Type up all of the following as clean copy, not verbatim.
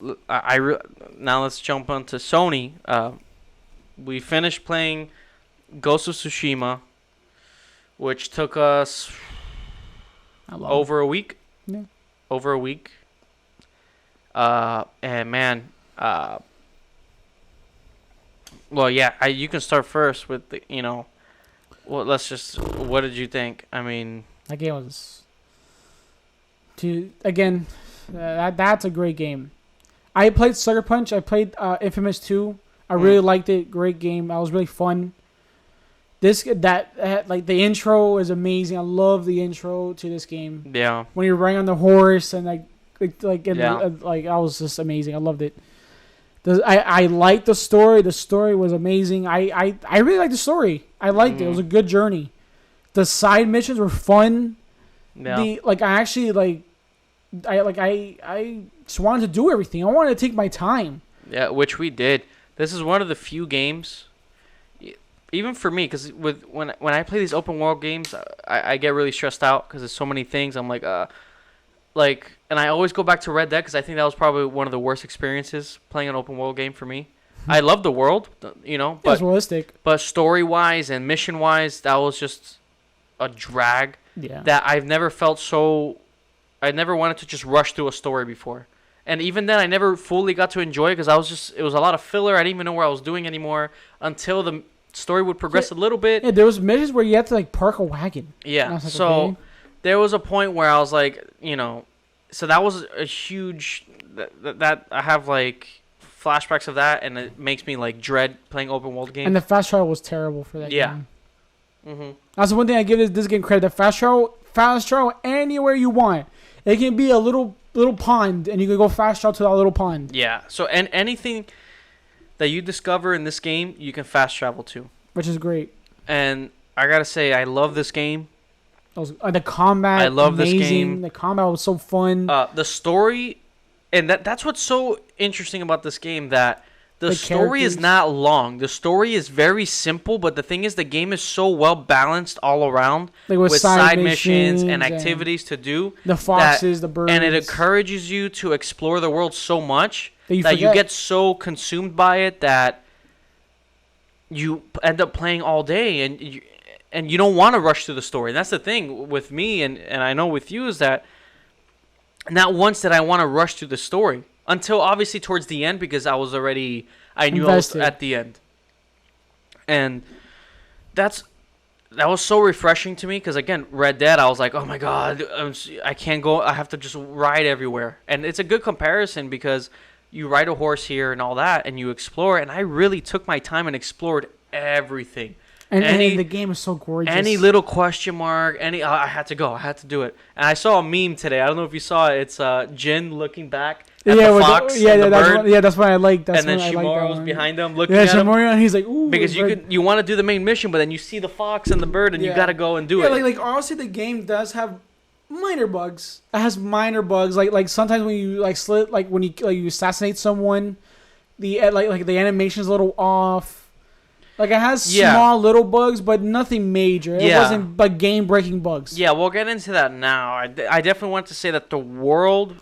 Now let's jump onto Sony. We finished playing Ghost of Tsushima, which took us over a week. Yeah. Over a week. And man, well, yeah, you can start first with well, what did you think? I mean, that game was, that's a great game. I played Sucker Punch. I played Infamous 2. I really liked it. Great game. That was really fun. Like the intro is amazing. I love the intro to this game. Yeah. When you're riding on the horse and that was just amazing. I loved it. I liked the story. The story was amazing. I really liked the story. I liked it. It was a good journey. The side missions were fun. Yeah. I just wanted to do everything. I wanted to take my time. Yeah, which we did. This is one of the few games, even for me, because when I play these open world games, I get really stressed out because there's so many things. I'm like, and I always go back to Red Dead because I think that was probably one of the worst experiences playing an open world game for me. I love the world, but it's realistic. But story wise and mission wise, that was just a drag. Yeah. That I've never felt so. I never wanted to just rush through a story before. And even then, I never fully got to enjoy it because it was a lot of filler. I didn't even know what I was doing anymore until the story would progress a little bit. Yeah, there was missions where you had to park a wagon. Yeah, like, so okay. There was a point where I was like, so that was a huge, that I have flashbacks of that, and it makes me dread playing open world games. And the fast travel was terrible for that game. Mm-hmm. That's the one thing I give this game credit. The fast travel anywhere you want. It can be a little pond, and you can go fast travel to that little pond. Yeah. So anything that you discover in this game, you can fast travel to, which is great. And I gotta say, I love this game. The combat. I love amazing. This game. The combat was so fun. The story, and that's what's so interesting about this game. That the story is not long. The story is very simple, but the thing is, the game is so well balanced all around with side missions and activities to do. The foxes, the birds. And it encourages you to explore the world so much that you get so consumed by it that you end up playing all day, and you don't want to rush through the story. And that's the thing with me, and I know with you, is that not once did I want to rush through the story. Until obviously towards the end, because I knew I was at the end. And that was so refreshing to me, because again, Red Dead, I was like, oh my God, I can't go, I have to just ride everywhere. And it's a good comparison because you ride a horse here and all that, and you explore, and I really took my time and explored everything. And the game is so gorgeous. Any little question mark, I had to go. I had to do it. And I saw a meme today. I don't know if you saw it. It's Jin looking back at the fox and the bird. That's what I like. And then Shimura was behind him looking at him. Shimura, and he's like, ooh. Because you want to do the main mission, but then you see the fox and the bird, and you got to go and do it. Yeah, honestly, the game does have minor bugs. It has minor bugs. Like sometimes when you when you assassinate someone, the animation's a little off. It has small little bugs, but nothing major. It wasn't game-breaking bugs. Yeah, we'll get into that now. I definitely want to say that the world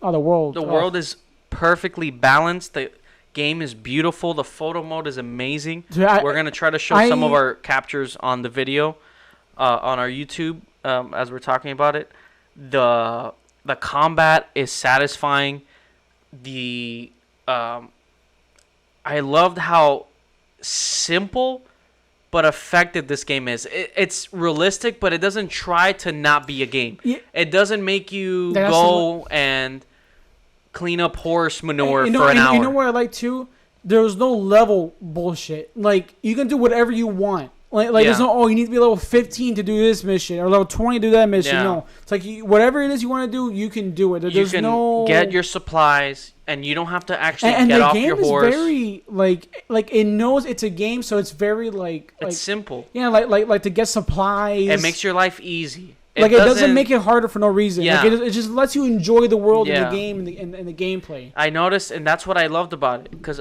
is perfectly balanced. The game is beautiful. The photo mode is amazing. We're going to try to show some of our captures on the video on our YouTube as we're talking about it. The combat is satisfying. I loved how simple but effective this game is. It's realistic, but it doesn't try to not be a game. Yeah. It doesn't make you go and clean up horse manure for an hour. You know what I like too? There's no level bullshit. You can do whatever you want. There's no, you need to be level 15 to do this mission or level 20 to do that mission. Yeah. No, it's whatever it is you want to do, you can do it. You can get your supplies, and you don't have to actually get off your horse. And the game is very it knows it's a game, so it's very it's simple. Yeah, like to get supplies. It makes your life easy. It doesn't make it harder for no reason. Yeah. It just lets you enjoy the world and the game and the gameplay. I noticed, and that's what I loved about it, because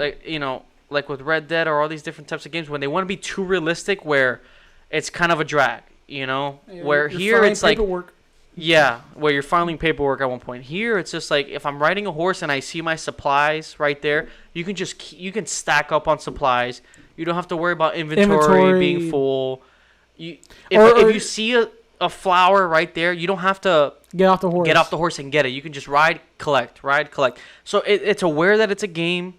like with Red Dead or all these different types of games, when they want to be too realistic, where it's kind of a drag, where here it's paperwork. Yeah, where you're filing paperwork at one point. Here, it's just like if I'm riding a horse and I see my supplies right there, you can stack up on supplies. You don't have to worry about inventory being full. If you see a flower right there, you don't have to get off the horse and get it. You can just ride, collect. So it's aware that it's a game,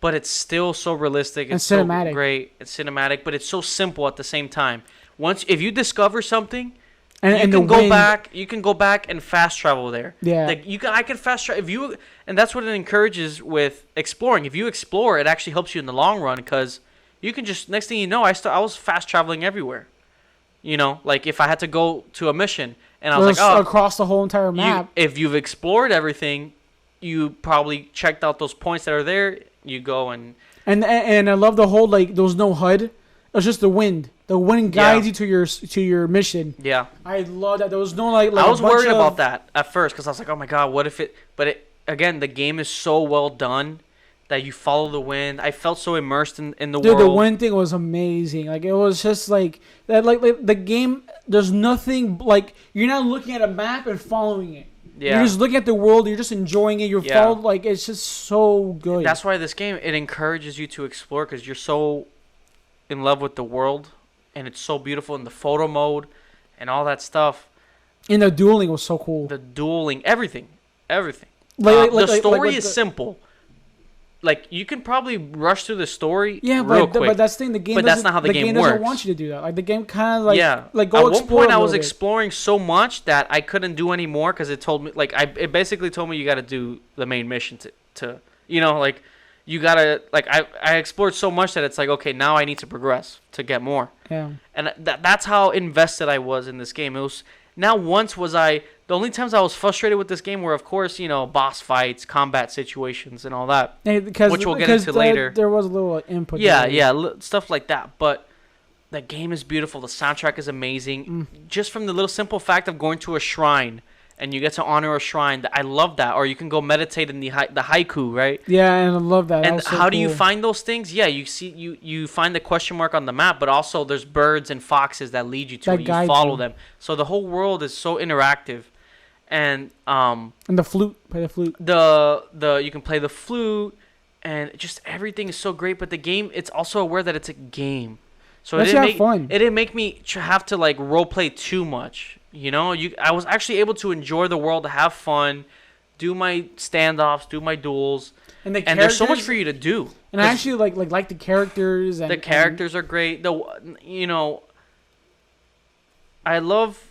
but it's still so realistic. It's and cinematic. So great. It's cinematic, but it's so simple at the same time. If you discover something, you can go back and fast travel there. Yeah. Like I can fast travel and that's what it encourages with exploring. If you explore, it actually helps you in the long run because you can just next thing you know, I was fast traveling everywhere. You know, like if I had to go to a mission and I was like, across the whole entire map. If you've explored everything, you probably checked out those points that are there. You go and I love the whole like there was no HUD. It's just the wind. The wind guides you to your mission. Yeah. I love that. There was no like I was worried about that at first because I was like, oh my god, what if it? But again, the game is so well done that you follow the wind. I felt so immersed in the world. Dude, the wind thing was amazing. Like it was just like that. Like the game. There's nothing like you're not looking at a map and following it. Yeah. You're just looking at the world. You're just enjoying it. You're following like it's just so good. That's why this game it encourages you to explore because you're so in love with the world and it's so beautiful in the photo mode and all that stuff. And the dueling was so cool. The dueling, everything. The story is simple. Like you can probably rush through the story real quick. But that's the thing. The game. But that's not how the game works. Doesn't want you to do that. Like the game kind of like like go explore. At one point, I was bit. exploring so much that I couldn't do any more because it told me it basically told me you got to do the main mission to like you gotta like I explored so much that it's like okay now I need to progress to get more. Yeah. And that's how invested I was in this game. It was the only times I was frustrated with this game were, of course, boss fights, combat situations, and all that, which we'll get into later. There was a little input. Stuff like that. But the game is beautiful. The soundtrack is amazing. Just from the little simple fact of going to a shrine and you get to honor a shrine, I love that. Or you can go meditate in the haiku, right? Yeah, and I love that. And how do you find those things? Yeah, you find the question mark on the map, but also there's birds and foxes that lead you to it. You follow them. So the whole world is so interactive. And the flute, play the flute. You can play the flute, and just everything is so great. But the game, it's also aware that it's a game, so it didn't make me have to like role play too much. I was actually able to enjoy the world, have fun, do my standoffs, do my duels, and there's so much for you to do. And I actually like the characters. And the characters are great. I love.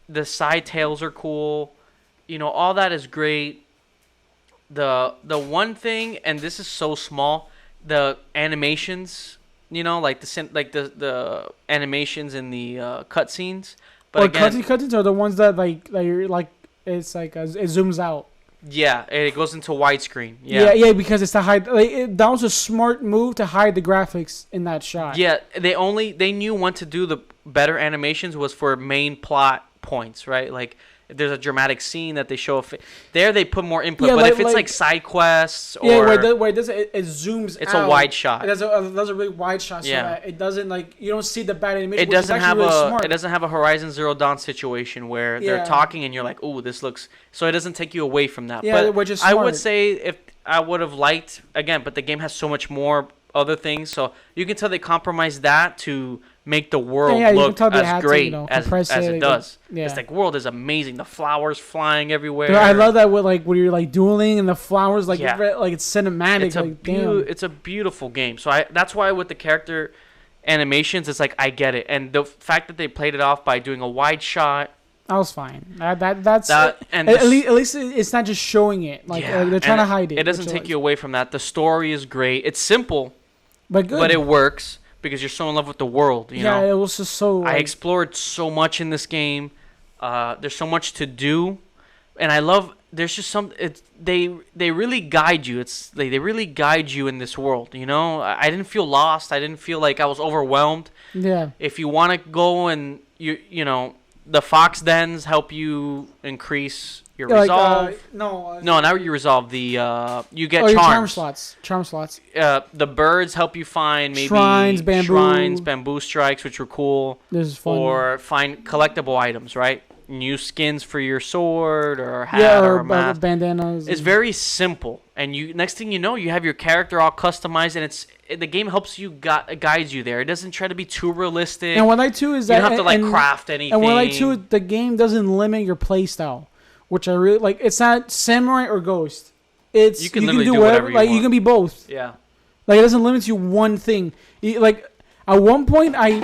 The side tales are cool, all that is great. The one thing, and this is so small, the animations, like the animations in the cutscenes. But again, cutscenes are the ones that it's like it zooms out. Yeah, it goes into widescreen. Yeah, because it's to hide. That was a smart move to hide the graphics in that shot. Yeah, they knew when to do the better animations was for main plot points, right? Like if there's a dramatic scene that they show there, they put more input. But if it's like side quests or where it zooms. It's a wide shot. It does a really wide shot, so that it doesn't you don't see the bad animation. It doesn't have a Horizon Zero Dawn situation where they're talking and you're like, oh, this looks. So it doesn't take you away from that. Yeah, which is smart. I would say if I would have liked again, but the game has so much more other things, so you can tell they compromised that to make the world look as great as it does. Yeah. It's like world is amazing. The flowers flying everywhere. Dude, I love that when you're like dueling and the flowers like it's cinematic. It's a beautiful game. So that's why with the character animations, it's like I get it, and the fact that they played it off by doing a wide shot. I was fine. That's at least it's not just showing it. They're trying to hide it. It doesn't take you away from that. The story is great. It's simple, but good. But it works because you're so in love with the world. You know? It was just so. I explored so much in this game. There's so much to do, and I love. There's just some. They really guide you. They really guide you in this world. I didn't feel lost. I didn't feel like I was overwhelmed. Yeah. If you want to go and the fox dens help you increase your resolve. Now you resolve the you get charms. Charm slots. The birds help you find maybe shrines, bamboo strikes, which were cool. This is fun. Or find collectible items, right? new skins for your sword or hat or mask. Bandanas. It's very simple, and you next thing you know, you have your character all customized, and the game helps you guides you there. It doesn't try to be too realistic. And what I like too is you that don't have to craft anything. And what I like too, the game doesn't limit your playstyle, which I really like. It's not samurai or ghost. It's you can do whatever you want. You can be both. Yeah. Like, it doesn't limit you one thing. Like, at one point, I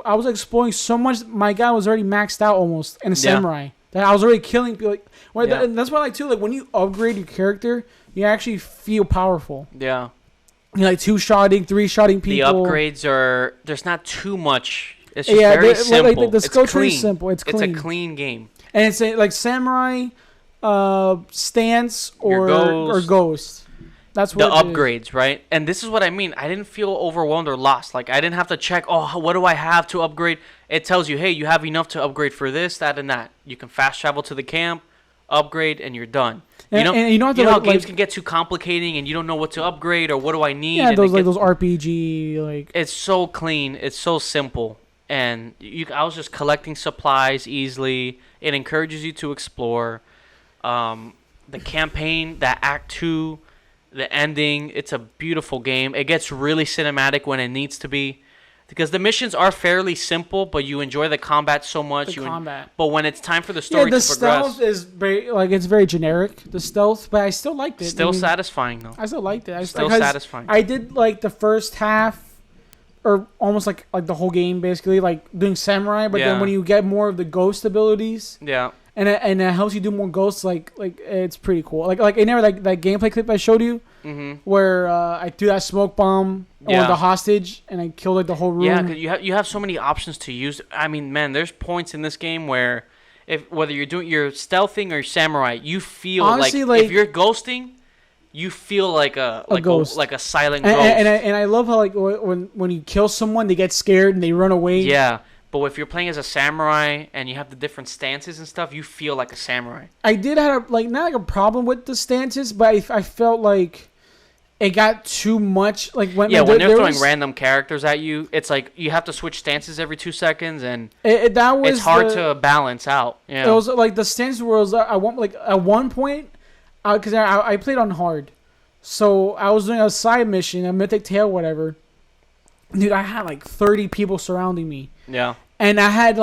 was exploring so much. My guy was already maxed out almost in a samurai. That I was already killing people. Like, that's what I like too. Like, when you upgrade your character, you actually feel powerful. Yeah. You're like 2-shotting, 3-shotting people. The upgrades are there's not too much. It's just very simple. Like, the skill tree is simple. It's clean. It's a clean game. And it's like samurai, stance, or ghost. That's what the upgrades, right? And this is what I mean. I didn't feel overwhelmed or lost. Like, I didn't have to check, what do I have to upgrade? It tells you, hey, you have enough to upgrade for this, that, and that. You can fast travel to the camp, upgrade, and you're done. And you know how games can get too complicating and you don't know what to upgrade or what do I need? Yeah, those RPG, like... It's so clean. It's so simple. And I was just collecting supplies easily. It encourages you to explore. The campaign, that Act 2... The ending, it's a beautiful game. It gets really cinematic when it needs to be. Because the missions are fairly simple, but you enjoy the combat so much. But when it's time for the story to progress... the stealth is very, it's very generic, the stealth, but I still liked it. Still satisfying, though. I still liked it. Still satisfying. I did, the first half, or almost like the whole game, basically, doing samurai, but then when you get more of the ghost abilities... Yeah. And it helps you do more ghosts. Like it's pretty cool. Like that gameplay clip I showed you, where I threw that smoke bomb on the hostage and I killed the whole room. Yeah, because you have so many options to use. I mean, man, there's points in this game where whether you're stealthing or samurai, you feel honestly, if you're ghosting, you feel like a ghost, like a silent ghost. And I love how when you kill someone, they get scared and they run away. Yeah. But if you're playing as a samurai and you have the different stances and stuff, you feel like a samurai. I did have not a problem with the stances, but I felt like it got too much. When they're throwing random characters at you, it's like you have to switch stances every 2 seconds, and it's hard to balance out. Yeah, it was the stances where at one point, because I played on hard, so I was doing a side mission, a mythic tale, whatever. Dude, I had 30 people surrounding me. Yeah. And I had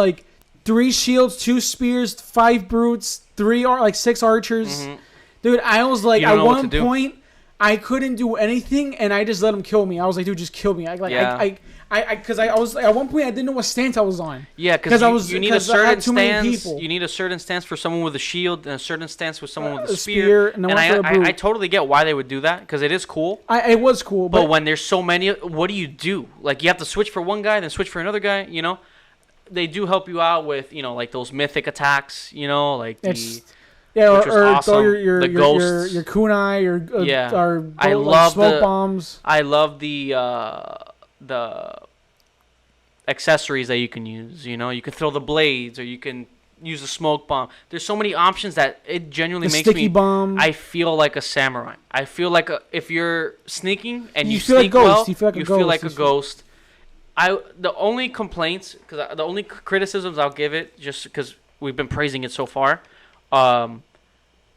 3 shields, 2 spears, 5 brutes, 6 archers. Mm-hmm. Dude, I was at one point I couldn't do anything and I just let them kill me. I was like, dude, just kill me. Because I was at one point I didn't know what stance I was on. Yeah, because you need a certain stance. You need a certain stance for someone with a shield and a certain stance with someone with a spear. And I totally get why they would do that because it is cool. It was cool, but when there's so many, what do? You have to switch for one guy, then switch for another guy. They do help you out with those mythic attacks. Or awesome. Throw your kunai or I love smoke bombs. I love the accessories that you can use. You can throw the blades or you can use the smoke bomb. There's so many options that it genuinely makes sticky bomb. I feel like a samurai. I feel like if you're sneaking and you feel sneak like well, you feel like a ghost. The only complaints, the only criticisms I'll give it, just because we've been praising it so far,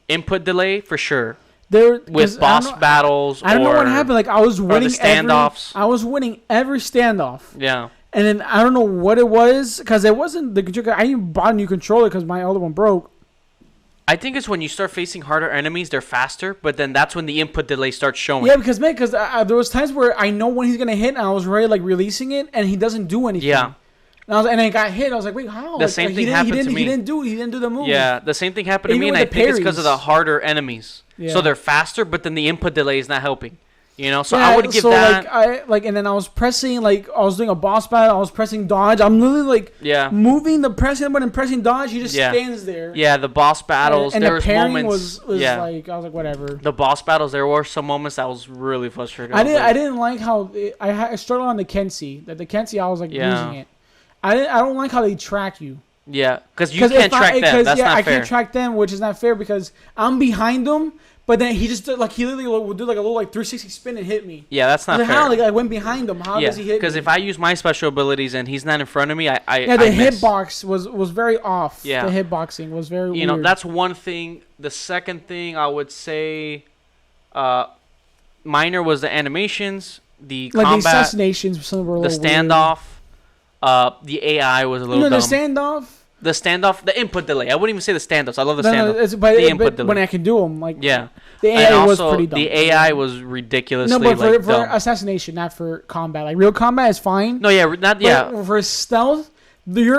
input delay for sure. With boss battles, I don't know what happened. I was winning standoffs. I was winning every standoff. Yeah. And then I don't know what it was because it wasn't the controller. I even bought a new controller because my other one broke. I think it's when you start facing harder enemies, they're faster, but then that's when the input delay starts showing. Yeah, because there was times where I know when he's gonna hit, and I was ready releasing it, and he doesn't do anything. Yeah. And I got hit. I was like, wait, how? The same thing happened to me. He didn't do the move. Yeah, the same thing happened to me, and I think it's because of the harder enemies. Yeah. So they're faster, but then the input delay is not helping. So I would give that. And then I was pressing, I was doing a boss battle. I was pressing dodge. I'm literally moving the pressing button, pressing dodge. He just stands there. Yeah, the boss battles. And there the was pairing moments. was I was like, whatever. The boss battles. There were some moments that was really frustrating. I didn't like how I struggled on the Kenshi. The Kenshi, I was losing it. I don't like how they track you. Yeah, because you can't track them. That's not fair. I can't track them, which is not fair because I'm behind them, But then he just did, like he literally would do like a little like 360 spin and hit me. Yeah, that's not fair. How? Like I went behind him. How does he hit me? Because if I use my special abilities and he's not in front of me, the I miss. hitbox was very off. Yeah. The hitboxing was very weird. You know, that's one thing. The second thing I would say, minor was the animations, the like combat, the assassinations. Some were a the little standoff, the AI was a little dumb. The standoff. The standoff, the input delay. I wouldn't even say the standoffs. I love the No, standoff. but, the input but delay. when I can do them, like Yeah. the AI was pretty dumb. The AI was ridiculously No, but for dumb. assassination, not for combat. Like real combat is fine. No, yeah, not yeah. But for stealth, you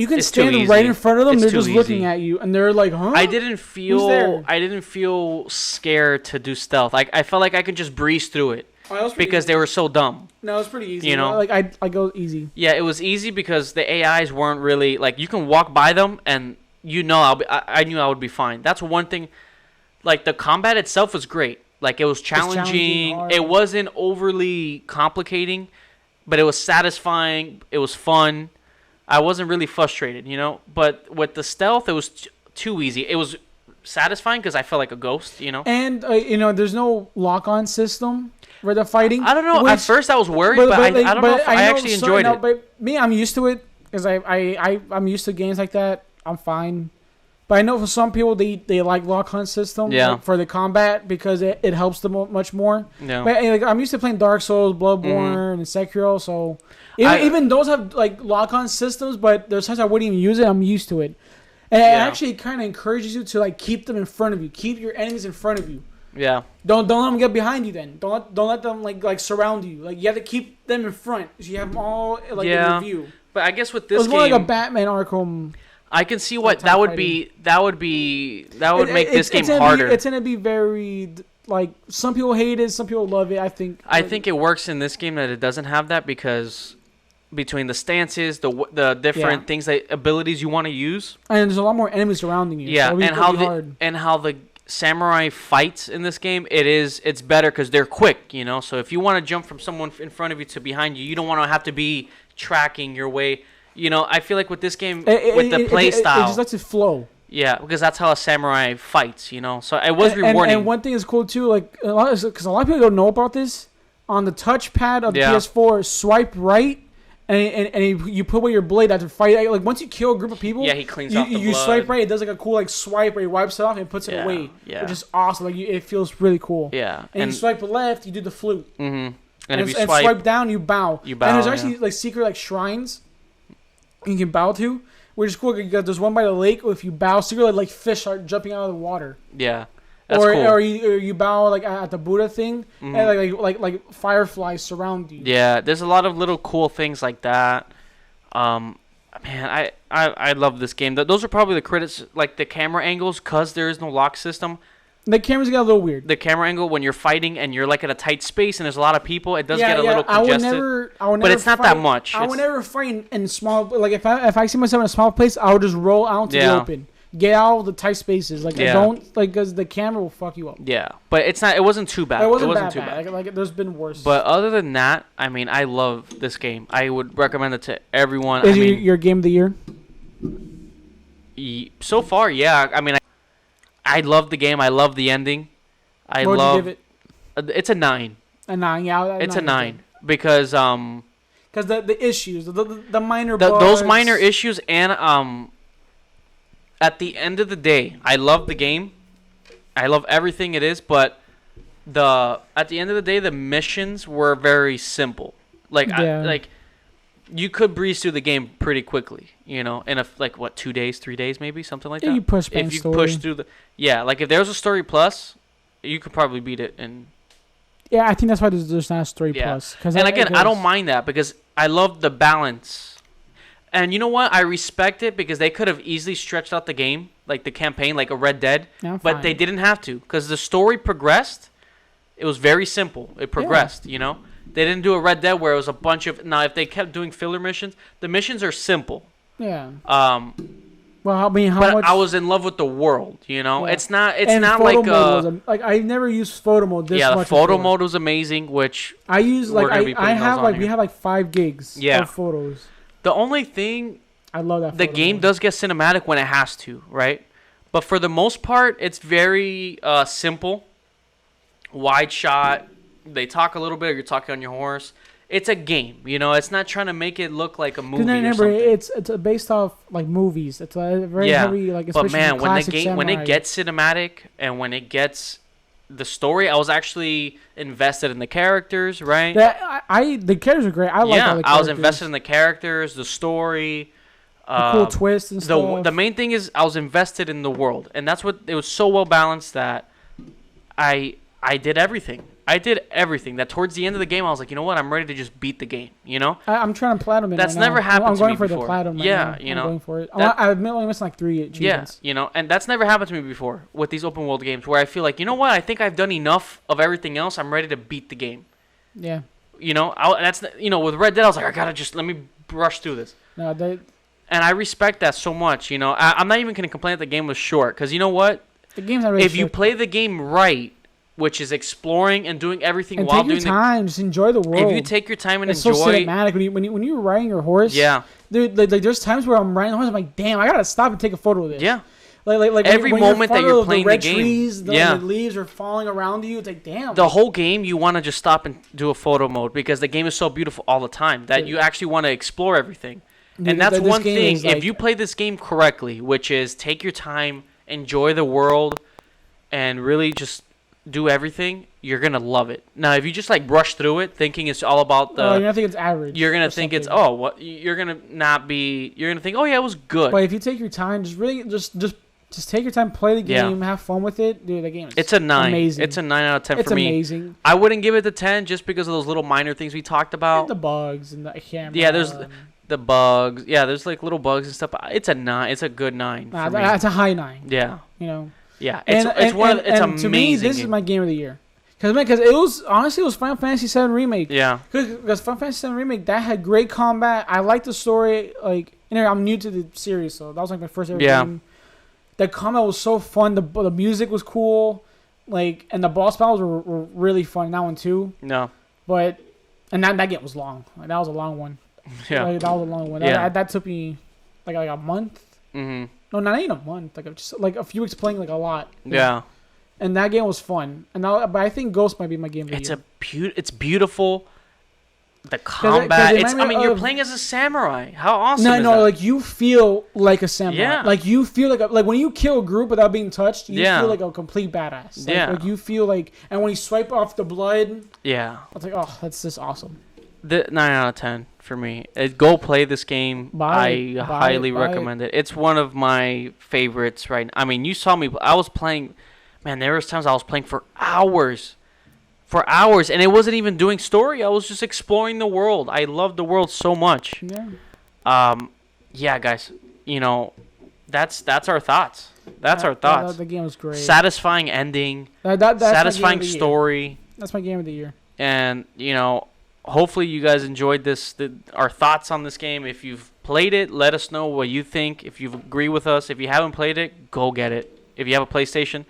can It's too stand easy. right in front of them. It's They're too just looking easy. at you, and they're like, "Huh?" I didn't there? feel scared to do stealth. Like I felt like I could just breeze through it because easy. they were so dumb. No, it was pretty easy. You know? Like I go easy. Yeah, it was easy because the AIs weren't really like you can walk by them and you know I knew I would be fine. That's one thing. Like the combat itself was great. Like it was challenging. hard. It wasn't overly complicating, but it was satisfying. It was fun. I wasn't really frustrated, you know. But with the stealth, it was too easy. It was satisfying because I felt like a ghost, you know. And you know, there's no lock-on system for the fighting. I don't know. At first, I was worried, but I don't know if I actually enjoyed it. But me, I'm used to it because I'm used to games like that. I'm fine. But I know for some people they like lock-on system for the combat because it helps them much more. Yeah. But like, I'm used to playing Dark Souls, Bloodborne, and Sekiro, so even those have like lock-on systems. But there's times I wouldn't even use it. I'm used to it, and it actually kind of encourages you to like keep them in front of you, keep your enemies in front of you. Yeah. Don't let them get behind you. Then don't let them like surround you. Like you have to keep them in front, so you have them all like in your view. But I guess with this it was game, more like a Batman Arkham. I can see what that would be. That would make this game harder. It's gonna be very like some people hate it, some people love it. I think it works in this game that it doesn't have that because between the stances, the different things abilities you want to use, and there's a lot more enemies surrounding you. Yeah, so and how the samurai fights in this game, it's better because they're quick. You know, so if you want to jump from someone in front of you to behind you, you don't want to have to be tracking your way. You know, I feel like with this game, with the play style, it just lets it flow. Yeah, because that's how a samurai fights, you know. So it was rewarding. And one thing is cool too, like because a lot of people don't know about this. On the touchpad of the PS4, swipe right, and you put away your blade after fight. Like once you kill a group of people, he cleans off the blood. You swipe right, it does like a cool like swipe where he wipes it off and puts it away. Yeah, which is awesome. Like it feels really cool. Yeah, and you swipe left, you do the flute. Mm-hmm. And if you swipe down, you bow. You bow. And there's actually like secret like shrines you can bow to, which is cool. There's one by the lake. If you bow, secretly like fish start jumping out of the water. Yeah, that's cool. Or you bow like at the Buddha thing, and like fireflies surround you. Yeah, there's a lot of little cool things like that. Man, I love this game. Those are probably the critics, like the camera angles, cause there is no lock system. The cameras get a little weird. The camera angle when you're fighting and you're like in a tight space and there's a lot of people, it does get a little congested. I would never but it's not that much. I would never fight in small. Like if I see myself in a small place, I would just roll out to the open. Get out of the tight spaces. Like I don't because the camera will fuck you up. Yeah, but it's not. It wasn't too bad. It wasn't too bad. Like there's been worse. But other than that, I mean, I love this game. I would recommend it to everyone. Is it your game of the year? So far, yeah. I mean, I love the game. I love the ending. What would you give it? It's a 9. A 9, yeah. It's a 9 because the issues, the minor bugs. Those minor issues, and at the end of the day, I love the game. I love everything it is, but at the end of the day, the missions were very simple. Like you could breeze through the game pretty quickly, you know, in 2 days, 3 days, maybe something like that. You push if you push through like if there's a story plus, you could probably beat it in. Yeah, I think that's why there's not a story plus. And again, I don't mind that because I love the balance. And you know what? I respect it because they could have easily stretched out the game, like the campaign, like a Red Dead, but they didn't have to because the story progressed. It was very simple. It progressed, you know. They didn't do a Red Dead where it was a bunch of. Now, if they kept doing filler missions, the missions are simple. Yeah. Well, I mean, how much? I was in love with the world. You know, it's not. It's not like I've never used photo mode this much. Yeah, the photo mode was amazing. Which I use we have like 5 gigs of photos. The only thing I love that the game does get cinematic when it has to, right? But for the most part, it's very simple. Wide shot. They talk a little bit. Or you're talking on your horse. It's a game, you know. It's not trying to make it look like a movie or something. It's based off like movies. It's a very heavy like. But man, when samurai. it gets cinematic and when it gets the story, I was actually invested in the characters, right? The characters are great. I like all the characters. I was invested in the characters, the story, the cool twists and stuff. The main thing is I was invested in the world, and that's what it was so well balanced that I did everything. I did everything. That towards the end of the game, I was like, you know what? I'm ready to just beat the game. You know? I'm trying to platinum it. That's never happened to me before. I'm going for the platinum. Yeah, you know. I'm going for it. I'm only missing like 3 achievements. Yeah, you know, and that's never happened to me before with these open world games, where I feel like, you know what? I think I've done enough of everything else. I'm ready to beat the game. Yeah. You know, with Red Dead, I was like, I gotta just let me brush through this. No, and I respect that so much. You know, I'm not even gonna complain that the game was short, because you know what? The game's not really if you play the game right, which is exploring and doing everything and while doing doing time, just enjoy the world. If you take your time and it's enjoy, so cinematic when you're riding your horse. Yeah, dude, like there's times where I'm riding the horse, I'm like, damn, I gotta stop and take a photo of this. Yeah, like every moment that you're playing the game, trees, the leaves are falling around you. It's like, damn. The whole game, you want to just stop and do a photo mode because the game is so beautiful all the time that you actually want to explore everything. Dude, and that's one thing. If you play this game correctly, which is take your time, enjoy the world, and really just do everything, you're gonna love it. Now, if you just like brush through it, thinking it's all about the, you're gonna think it's average. You're gonna think it's what you're gonna not be. You're gonna think, oh yeah, it was good. But if you take your time, just take your time, play the game, have fun with it, dude. The game is it's a 9. Amazing. It's a 9 out of 10 it's for me. It's amazing. I wouldn't give it the 10 just because of those little minor things we talked about. And the bugs and the camera. Yeah, there's the bugs. Yeah, there's like little bugs and stuff. It's a 9. It's a good 9. It's a high 9. Yeah. You know. Yeah. It's amazing. To me, this is my game of the year. Because it was Final Fantasy VII Remake. Yeah. Because Final Fantasy VII Remake, that had great combat. I liked the story. Like, I'm new to the series, so that was like my first ever game. The combat was so fun. The music was cool. Like, and the boss battles were really fun. That one too. No. But that game was long. Like, that was a long one. Yeah. Like, that was a long one. Yeah. That took me like a month. Mm-hmm. No, not even a month. Like just like a few weeks playing like a lot. Yeah. And that game was fun. But I think Ghost might be my game of the year. It's beautiful. The combat. You're playing as a samurai. How awesome is that? No, like you feel like a samurai. Yeah. Like you feel like when you kill a group without being touched, you feel like a complete badass. Like you feel like, and when you swipe off the blood, yeah, it's like, oh, that's just awesome. The 9 out of 10 for me. Go play this game. I highly recommend it. It's one of my favorites right now. I mean, you saw me. I was playing. Man, there was times I was playing for hours. And it wasn't even doing story. I was just exploring the world. I love the world so much. Yeah. Yeah, guys. You know, that's our thoughts. That's our thoughts. The game was great. Satisfying ending. That's satisfying story. That's my game of the year. And you know, hopefully you guys enjoyed our thoughts on this game. If you've played it, let us know what you think. If you agree with us, if you haven't played it, go get it. If you have a PlayStation,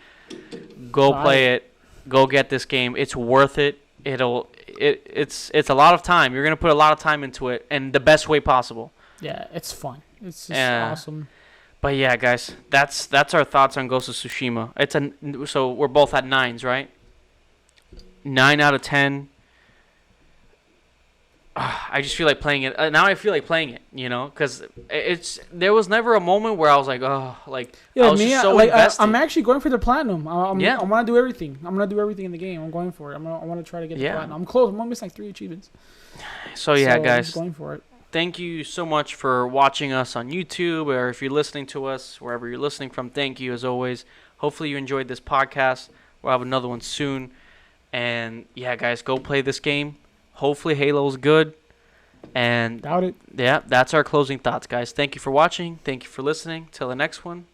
go play it. Go get this game. It's worth it. It's a lot of time. You're gonna put a lot of time into it, and the best way possible. Yeah, it's fun. It's just awesome. But yeah, guys, that's our thoughts on Ghost of Tsushima. So we're both at 9s, right? 9 out of 10. I just feel like playing it. Now I feel like playing it, you know, because there was never a moment where I was like, oh, like, I was just so invested. I'm actually going for the platinum. I want to do everything. I'm going to do everything in the game. I'm going for it. I want to try to get the platinum. I'm close. I'm only missing like 3 achievements. So yeah, guys. I'm going for it. Thank you so much for watching us on YouTube, or if you're listening to us, wherever you're listening from, thank you as always. Hopefully you enjoyed this podcast. We'll have another one soon. And yeah, guys, go play this game. Hopefully Halo's good. And doubt it. Yeah, that's our closing thoughts, guys. Thank you for watching. Thank you for listening. Till the next one.